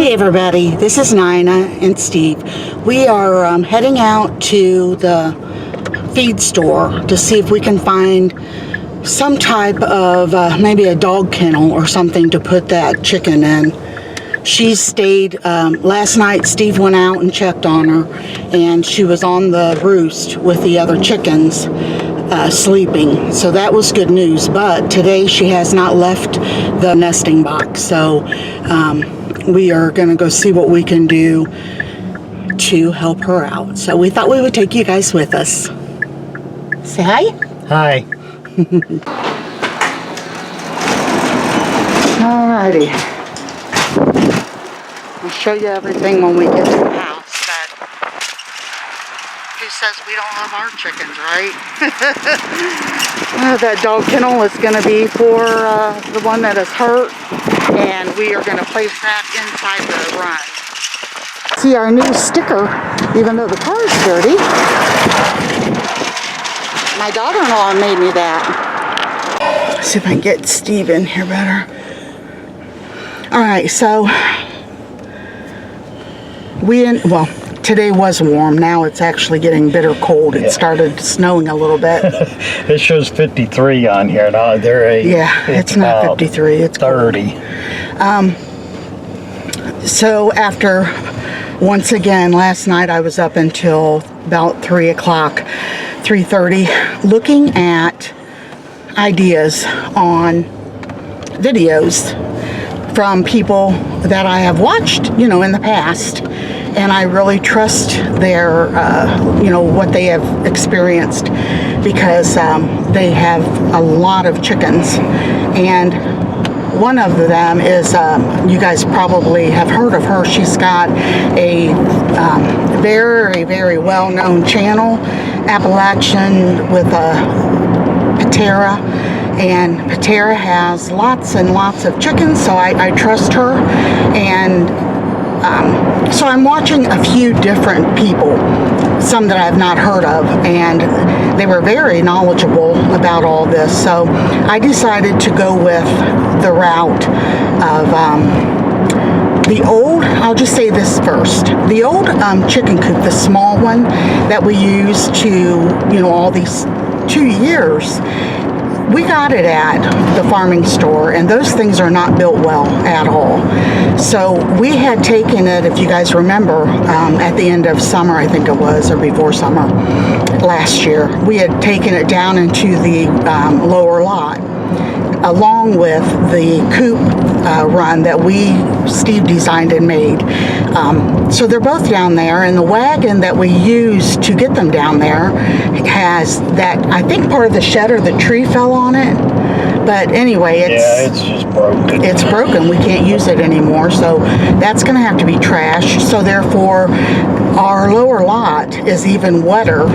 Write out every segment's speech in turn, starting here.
Hey everybody, this is Nina and Steve. We are heading out to the feed store to see if we can find some type of maybe a dog kennel or something to put that chicken in. She stayed, last night Steve went out and checked on her, and she was on the roost with the other chickens sleeping. So that was good news, but today she has not left the nesting box. So we are going to go see what we can do to help her out. So we thought we would take you guys with us. Say hi. Hi. Alrighty. I'll show you everything when we get to the house. But who says we don't love our chickens, right? That dog kennel is going to be for the one that is hurt, and we are going to place that inside the run. See our new sticker, even though the car is dirty. My daughter-in-law made me that. Let's see if I can get Steve in here better. Alright, so today was warm. Now it's actually getting bitter cold. It started snowing a little bit. It shows 53 on here. No, it's not 53. It's 30. So after, once again, last night I was up until about 3 o'clock, 3:30, looking at ideas on videos from people that I have watched, in the past. And I really trust their, what they have experienced, because they have a lot of chickens. And one of them is, you guys probably have heard of her. She's got a very, very well-known channel, Appalachian, with Patera. And Patera has lots and lots of chickens, so I trust her. And so I'm watching a few different people, some that I've not heard of, and they were very knowledgeable about all this. So I decided to go with the route of the old, I'll just say this first, the old chicken coop, the small one that we used to, all these 2 years. We got it at the farming store, and those things are not built well at all. So we had taken it, if you guys remember, at the end of summer, I think it was, or before summer last year, we had taken it down into the lower lot, along with the coop run that Steve designed and made. So they're both down there, and the wagon that we used to get them down there has that, I think part of the shed or the tree fell on it. But anyway, it's just broken. It's broken. We can't use it anymore, so that's going to have to be trashed. So therefore, our lower lot is even wetter,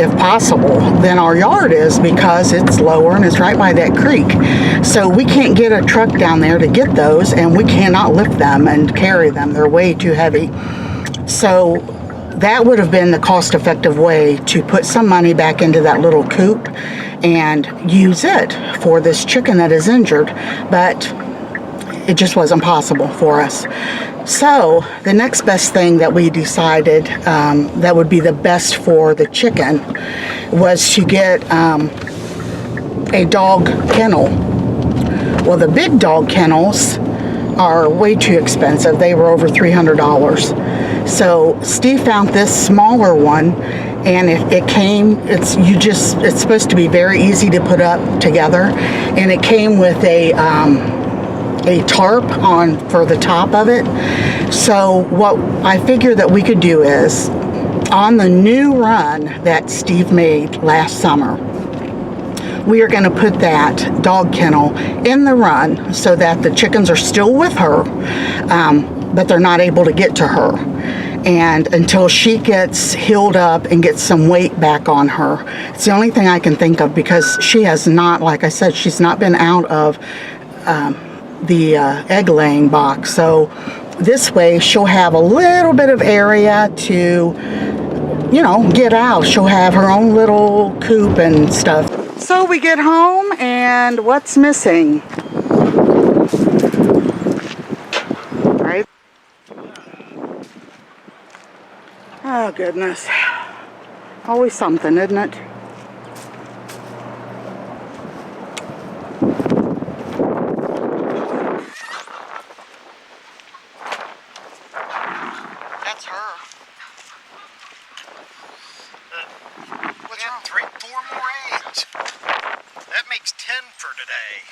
if possible, than our yard is, because it's lower and it's right by that creek. So we can't get a truck down there to get those, and we cannot lift them and carry them. They're way too heavy. So that would have been the cost-effective way to put some money back into that little coop and use it for this chicken that is injured. But it just wasn't possible for us. So the next best thing that we decided that would be the best for the chicken was to get a dog kennel. Well, the big dog kennels are way too expensive. They were over $300. So Steve found this smaller one, and it's supposed to be very easy to put up together, and it came with a tarp on for the top of it. So what I figured that we could do is, on the new run that Steve made last summer, we are going to put that dog kennel in the run so that the chickens are still with her, but they're not able to get to her. And until she gets healed up and gets some weight back on her. It's the only thing I can think of, because she has not, like I said, she's not been out of the egg laying box. So this way she'll have a little bit of area to, get out. She'll have her own little coop and stuff. So we get home, and what's missing? Right Oh, goodness. Always something, isn't it? That's her. What's wrong? 4 more eggs. That makes 10 for today.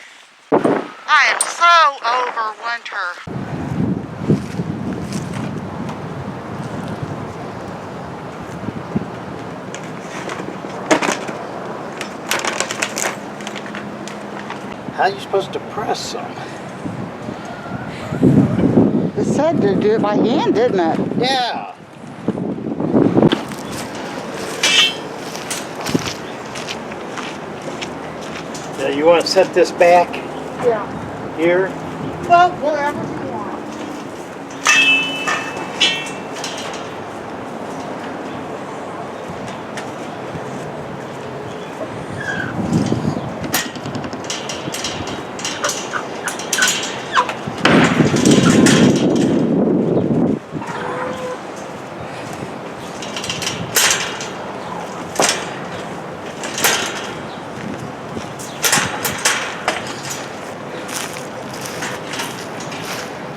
I am so over winter. How are you supposed to press them? It said to do it by hand, didn't it? Yeah. Now you want to set this back Yeah. here? Well, wherever you want.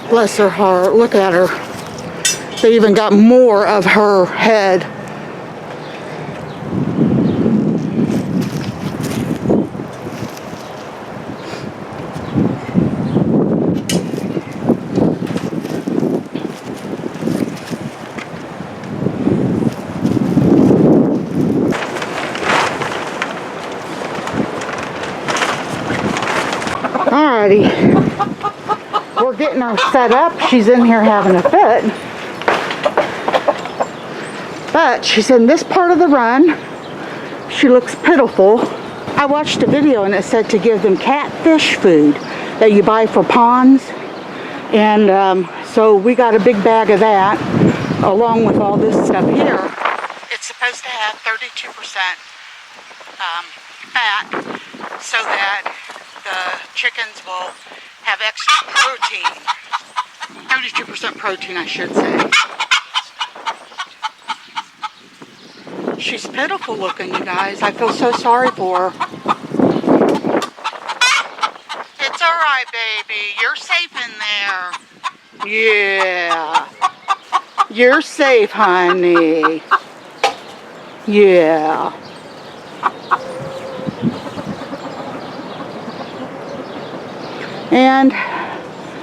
Bless her heart. Look at her. They even got more of her head. Alrighty. We're getting her set up. She's in here having a fit. But she's in this part of the run. She looks pitiful. I watched a video and it said to give them catfish food that you buy for ponds. And so we got a big bag of that along with all this stuff here. It's supposed to have 32% fat so that the chickens will have extra protein. 32% protein, I should say. She's pitiful looking, you guys. I feel so sorry for her. It's all right, baby. You're safe in there. Yeah. You're safe, honey. Yeah. And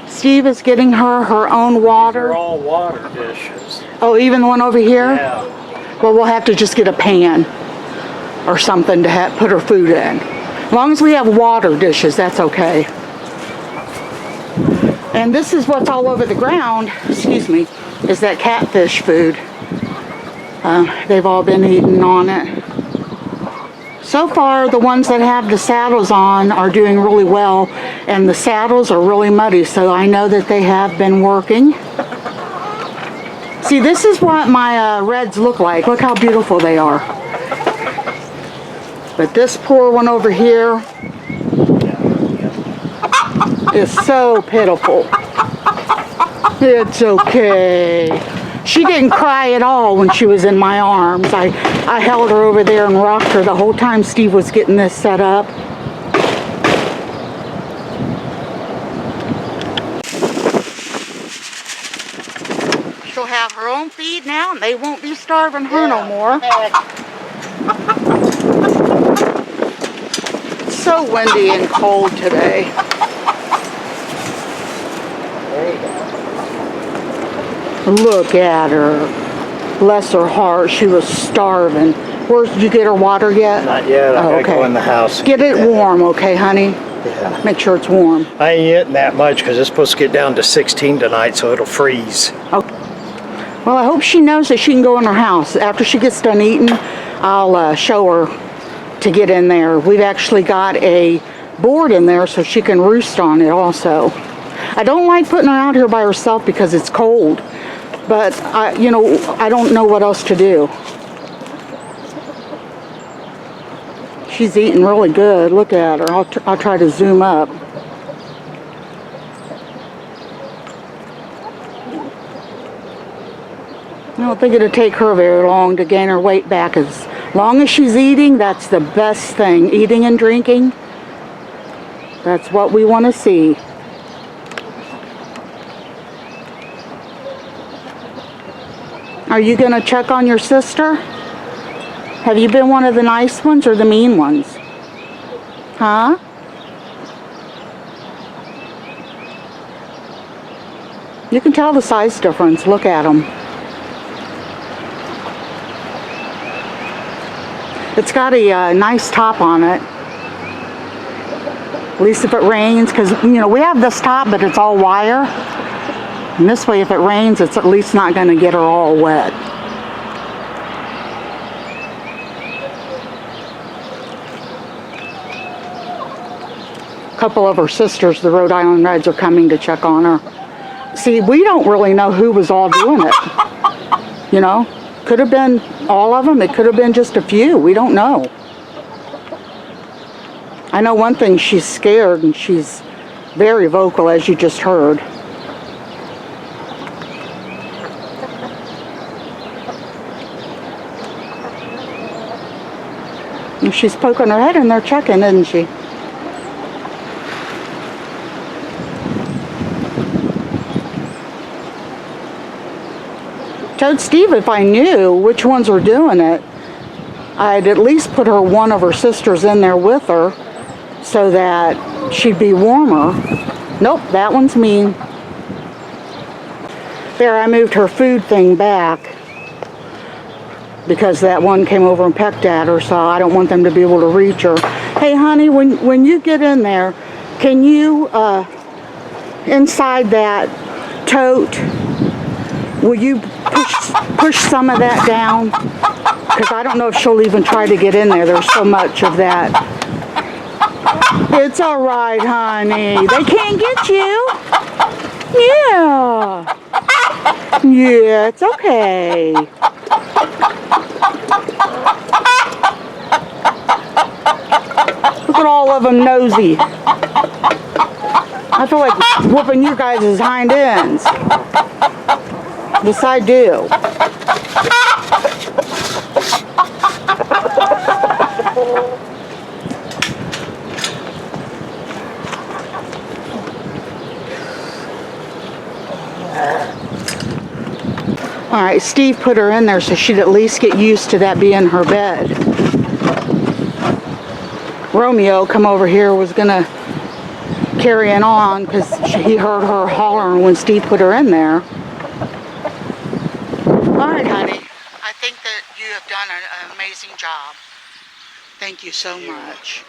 Steve is getting her own water. They're all water dishes. Oh, even the one over here? Yeah. Well, we'll have to just get a pan or something to put her food in. As long as we have water dishes, that's okay. And this is what's all over the ground, excuse me, is that catfish food. They've all been eating on it. So far, the ones that have the saddles on are doing really well, and the saddles are really muddy, so I know that they have been working. See, this is what my reds look like. Look how beautiful they are. But this poor one over here is so pitiful. It's okay. She didn't cry at all when she was in my arms. I held her over there and rocked her the whole time Steve was getting this set up. She'll have her own feed now and they won't be starving her no more. It's so windy and cold today. There you go. Look at her. Bless her heart. She was starving. Did you get her water yet? Not yet. I gotta go in the house. and Get it that. warm, okay, honey? Yeah. Make sure it's warm. I ain't eating that much because it's supposed to get down to 16 tonight, so it'll freeze. Oh. Well, I hope she knows that she can go in her house. After she gets done eating, I'll show her to get in there. We've actually got a board in there so she can roost on it also. I don't like putting her out here by herself because it's cold. But, I don't know what else to do. She's eating really good. Look at her. I'll try to zoom up. I don't think it'll take her very long to gain her weight back. As long as she's eating, that's the best thing. Eating and drinking, that's what we want to see. Are you going to check on your sister? Have you been one of the nice ones or the mean ones? Huh? You can tell the size difference. Look at them. It's got a nice top on it. At least if it rains, because, you know, we have this top, but it's all wire. And this way, if it rains, it's at least not going to get her all wet. A couple of her sisters, the Rhode Island Reds, are coming to check on her. See, we don't really know who was all doing it. You know, could have been all of them. It could have been just a few. We don't know. I know one thing, she's scared and she's very vocal, as you just heard. And she's poking her head in there checking, isn't she? Told Steve if I knew which ones were doing it, I'd at least put one of her sisters in there with her so that she'd be warmer. Nope, that one's mean. There, I moved her food thing back because that one came over and pecked at her, so I don't want them to be able to reach her. Hey, honey, when you get in there, can you, inside that tote, will you push some of that down? Because I don't know if she'll even try to get in there. There's so much of that. It's all right, honey. They can't get you. Yeah. Yeah, it's okay. Look at all of them nosy. I feel like whooping you guys' hind ends. Yes, I do. All right, Steve put her in there so she'd at least get used to that being her bed. Romeo, come over here, was gonna carry it on because he heard her hollering when Steve put her in there. All right, honey. I think that you have done an amazing job. Thank you so much.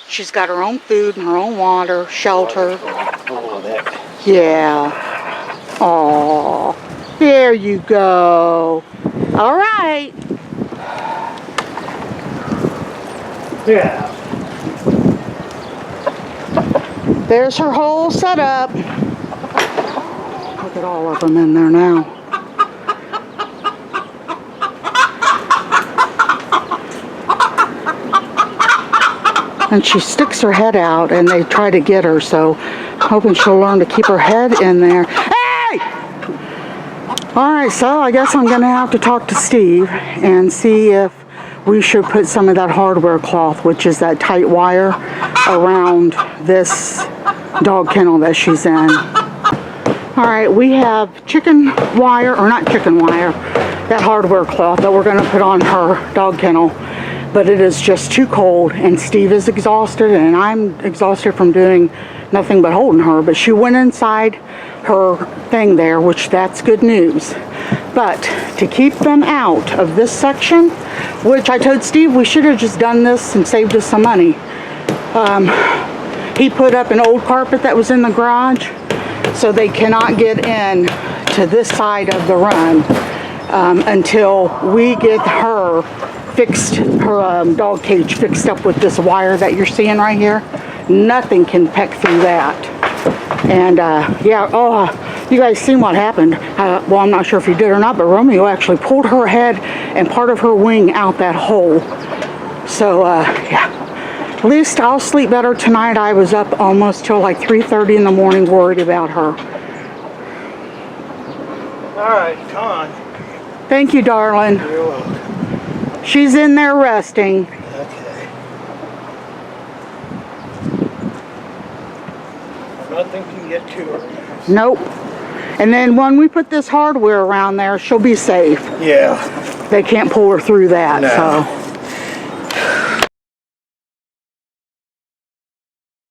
She's got her own food and her own water, shelter. Yeah. Aww. There you go. All right. Yeah. There's her whole setup. Look at all of them in there now. And she sticks her head out and they try to get her, so hoping she'll learn to keep her head in there. Hey! Alright, so I guess I'm going to have to talk to Steve and see if we should put some of that hardware cloth, which is that tight wire, around this dog kennel that she's in. Alright, we have chicken wire, or not chicken wire, that hardware cloth that we're going to put on her dog kennel. But it is just too cold, and Steve is exhausted, and I'm exhausted from doing nothing but holding her. But she went inside her thing there, which that's good news. But to keep them out of this section, which I told Steve we should have just done this and saved us some money. He put up an old carpet that was in the garage, so they cannot get in to this side of the run until we get her fixed, her dog cage fixed up with this wire that you're seeing right here. Nothing can peck through that. And yeah, oh, you guys seen what happened. Well, I'm not sure if you did or not, but Romeo actually pulled her head and part of her wing out that hole. So yeah, at least I'll sleep better tonight. I was up almost till like 3:30 in the morning worried about her. All right, come on. Thank you, darling. You're welcome. She's in there resting. Okay. Nothing can get to her. Nope. And then when we put this hardware around there, she'll be safe. Yeah. They can't pull her through that, No. so.